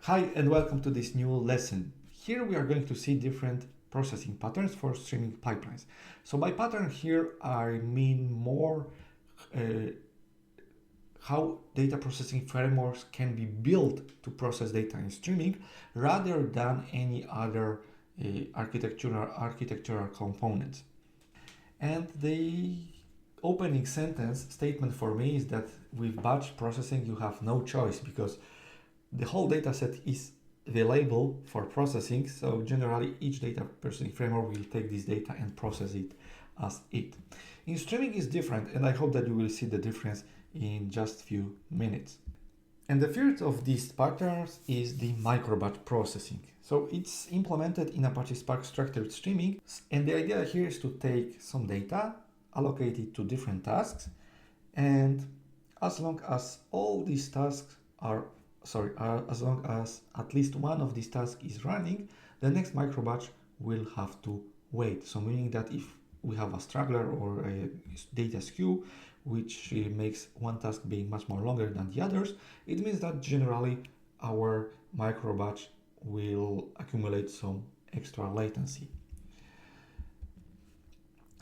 Hi and welcome to this new lesson. Here we are going to see different processing patterns for streaming pipelines. So by pattern here I mean more how data processing frameworks can be built to process data in streaming rather than any other architectural components. And the opening sentence statement for me is that with batch processing you have no choice because the whole data set is available for processing, so generally each data processing framework will take this data and process it as it. In streaming is different, and I hope that you will see the difference in just few minutes. And the first of these patterns is the microbatch processing. So it's implemented in Apache Spark structured streaming, and the idea here is to take some data, allocate it to different tasks, and as long as all these tasks as long as at least one of these tasks is running, the next microbatch will have to wait. So meaning that if we have a straggler or a data skew, which makes one task being much more longer than the others, it means that generally our microbatch will accumulate some extra latency.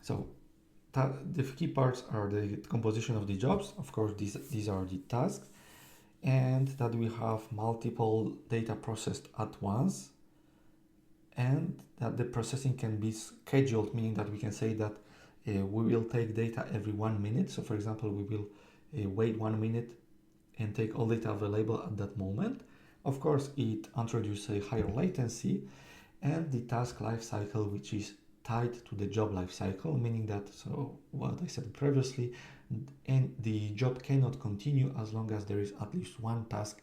So the key parts are the composition of the jobs. Of course, these are the tasks, and that we have multiple data processed at once, and that the processing can be scheduled, meaning that we can say that we will take data every 1 minute. So for example, we will wait 1 minute and take all data available at that moment. Of course, it introduces a higher latency, and the task lifecycle, which is tied to the job lifecycle, meaning that, so what I said previously, and the job cannot continue as long as there is at least one task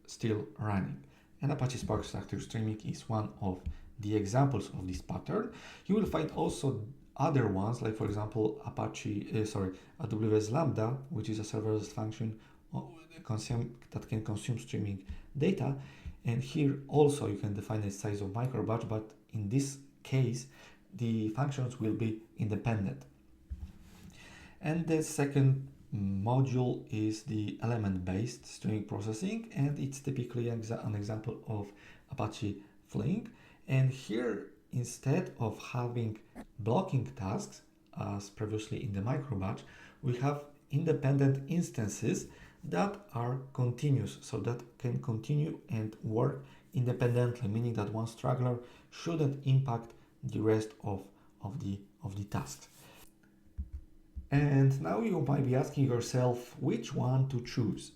still running. And Apache Spark structured streaming is one of the examples of this pattern. You will find also other ones, like for example AWS Lambda, which is a serverless function that can consume streaming data. And here also you can define a size of microbatch, but in this case the functions will be independent. And the second module is the element-based streaming processing, and it's typically an example of Apache Flink. And here, instead of having blocking tasks as previously in the microbatch, we have independent instances that are continuous, so that can continue and work independently, meaning that one straggler shouldn't impact the rest of the tasks. And now you might be asking yourself which one to choose.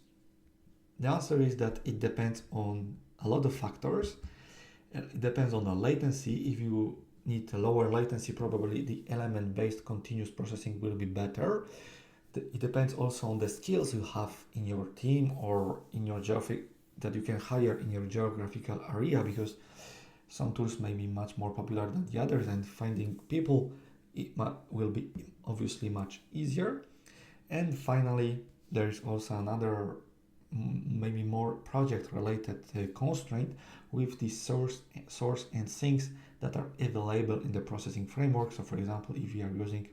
The answer is that it depends on a lot of factors. It depends on the latency. If you need a lower latency, probably the element-based continuous processing will be better. It depends also on the skills you have in your team or in your that you can hire in your geographical area, because some tools may be much more popular than the others, and finding people will be obviously much easier. And finally, there is also another maybe more project related constraint with the source and sinks that are available in the processing framework. So for example, if you are using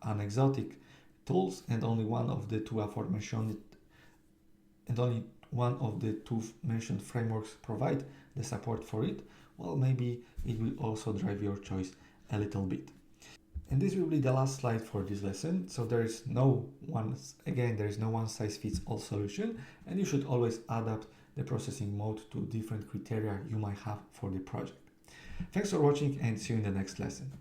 an exotic tools, and only one of the two aforementioned and only one of the two mentioned frameworks provide the support for it, well, maybe it will also drive your choice a little bit. And this will be the last slide for this lesson. So there is no one size fits all solution, and you should always adapt the processing mode to different criteria you might have for the project. Thanks for watching, and see you in the next lesson.